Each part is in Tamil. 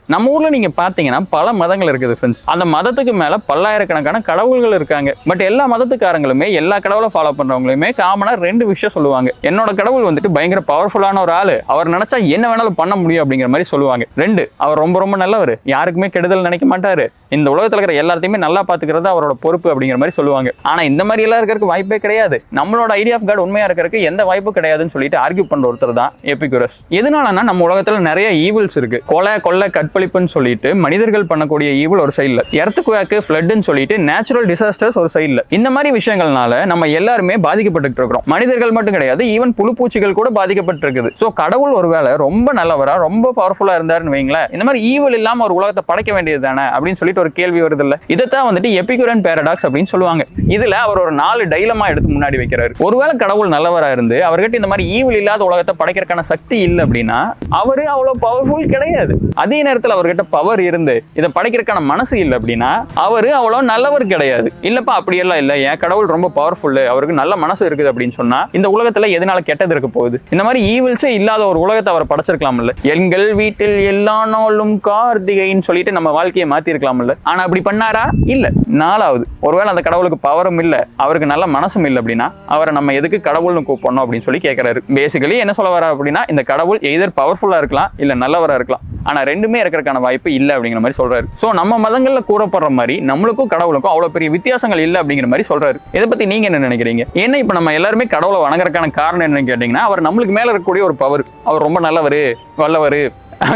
நம்ம ஊர்ல நீங்க பாத்தீங்கன்னா பல மதங்கள் இருக்குது ஃப்ரெண்ட்ஸ். அந்த மதத்துக்கு மேல பல்லாயிரக்கணக்கான கடவுள்கள் இருக்காங்க. பட் எல்லா மதத்துக்காரங்களுமே எல்லா கடவுளை ஃபாலோ பண்றவங்களுமே காமனா ரெண்டு விஷயம் சொல்லுவாங்க. என்னோட கடவுள் வந்துட்டு பயங்கர பவர்ஃபுல்லான ஒரு ஆளு, அவர் நினைச்சா என்ன வேணாலும் பண்ண முடியும் அப்படிங்கிற மாதிரி சொல்லுவாங்க. ரெண்டு, அவர் ரொம்ப ரொம்ப நல்லவர், யாருக்குமே கெடுதல் நினைக்க மாட்டாரு, இந்த உலகத்துல இருக்கிற எல்லாத்தையுமே நல்லா பாத்துக்கிறது அவரோட பொறுப்பு அப்படிங்கிற மாதிரி சொல்லுவாங்க. ஆனா இந்த மாதிரி எல்லாம் இருக்கிறதுக்கு வாய்ப்பே கிடையாது. நம்மளோட ஐடியா ஆஃப் காட் உண்மையா இருக்கிறதுக்கு எந்த வாய்ப்பும் கிடையாதுன்னு சொல்லிட்டு ஆர்கியூ பண்ற ஒருத்தர் தான் எபிகுரஸ். எதனாலன்னா நம்ம உலகத்துல நிறைய ஈவில்ஸ் இருக்கு. கொலை கொள்ளை கற்பழிப்புன்னு சொல்லிட்டு மனிதர்கள் பண்ணக்கூடிய ஈவில் ஒரு சைடுல, எர்த்குவேக் ஃப்ளட்னு சொல்லிட்டு நேச்சுரல் டிசாஸ்டர்ஸ் ஒரு சைடுல. இந்த மாதிரி விஷயங்கள்னால நம்ம எல்லாருமே பாதிக்கப்பட்டு இருக்கிறோம். மனிதர்கள் மட்டும் கிடையாது, ஈவன் புழுப்பூச்சிகள் கூட பாதிக்கப்பட்டு இருக்குது. சோ கடவுள் ஒருவேளை ரொம்ப நல்லவரா ரொம்ப பவர்ஃபுல்லா இருந்தாருன்னு வைங்களேன், இந்த மாதிரி ஈவில் இல்லாம ஒரு உலகத்தை படைக்க வேண்டியது தானே அப்படின்னு சொல்லிட்டு ஒரு கேள்வி வருது இல்ல. இதைத்தான் வந்துட்டு எபிகுரியன் பாரடாக்ஸ் அப்படின்னு சொல்லுவாங்க. இதுல அவர் ஒரு 4 டைலமா எடுத்து முன்னாடி வைக்கிறாரு. ஒருவேளை கடவுள் நல்லவரா இருந்து அவர்கிட்ட இந்த மாதிரி ஈவில் இல்லாத உலகத்தை படைக்கிறதுக்கான சக்தி இல்லை அப்படின்னா அவரு அவ்வளவு பவர்ஃபுல் கிடையாது. அதே நேரத்தில் அவர்கிட்ட பவர் இருந்து இதை படைக்கிறதுக்கான மனசு இல்லை அப்படின்னா அவரு அவ்வளவு நல்லவர் கிடையாது. இல்லப்பா அப்படியெல்லாம் இல்லை, என் கடவுள் ரொம்ப பவர்ஃபுல், அவருக்கு நல்ல மனசு இருக்குது அப்படின்னு சொன்னா இந்த உலகத்துல எதனால கெட்டது இருக்க போகுது? இந்த மாதிரி ஈவில்ஸே இல்லாத ஒரு உலகத்தை அவர் படைச்சிருக்கலாம் இல்ல. எங்கள் வீட்டில் எல்லா நாளும் கார்த்திகைன்னு சொல்லிட்டு நம்ம வாழ்க்கையை மாத்தி இருக்கலாம் இல்ல. ஆனா அப்படி பண்ணாரா? இல்ல. 4வது, ஒருவேளை அந்த கடவுளுக்கு பவரும் இல்ல, அவருக்கு நல்ல மனசும் இல்லை அப்படின்னா அவரை நம்ம எதுக்கு கடவுள்னு கூப்பிடணும் அப்படின்னு சொல்லி கேட்கிறாரு. பேசிக்கலி என்ன சொல்ல வர அப்படின்னா இந்த கடவுள் எதர் பவர்ஃபுல்லா இருக்கலாம் இல்ல நல்லவரா இருக்கலாம், ஆனா ரெண்டுமே இருக்கிறதுக்கான வாய்ப்பு இல்லை அப்படிங்கிற மாதிரி சொல்றாரு. சோ நம்ம மதங்கள்ல கூறப்படுற மாதிரி நம்மளுக்கும் கடவுளுக்கும் அவ்வளவு பெரிய வித்தியாசங்கள் இல்லை அப்படிங்கிற மாதிரி சொல்றாரு. இதை பத்தி நீங்க என்ன நினைக்கிறீங்க? ஏன்னா இப்ப நம்ம எல்லாருமே கடவுளை வணங்குறதுக்கான காரணம் என்னன்னு கேட்டீங்கன்னா அவர் நம்மளுக்கு மேல இருக்கக்கூடிய ஒரு பவர், அவர் ரொம்ப நல்லவரு, வல்லவரு,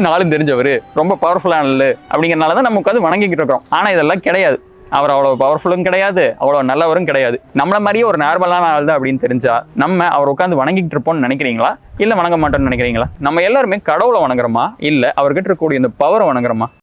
நாளும் தெரிஞ்சவரு, ரொம்ப பவர்ஃபுல்லான அப்படிங்கிறனாலதான் நம்ம உட்காந்து வணங்கிக்கிட்டு இருக்கிறோம். ஆனா இதெல்லாம் கிடையாது. அவர் அவ்வளவு பவர்ஃபுல்லும் கிடையாது, அவ்வளவு நல்லவரும் கிடையாது. நம்மள மாதிரியே ஒரு நார்மலான ஆள் தான் அப்படின்னு தெரிஞ்சா நம்ம அவர் உட்காந்து வணங்கிட்டு இருப்போம்னு நினைக்கிறீங்களா இல்ல வணங்க மாட்டோம்னு நினைக்கிறீங்களா? நம்ம எல்லாருமே கடவுளை வணங்குறோமா இல்ல அவர்கிட்ட இருக்கக்கூடிய இந்த பவரை வணங்குறோமா?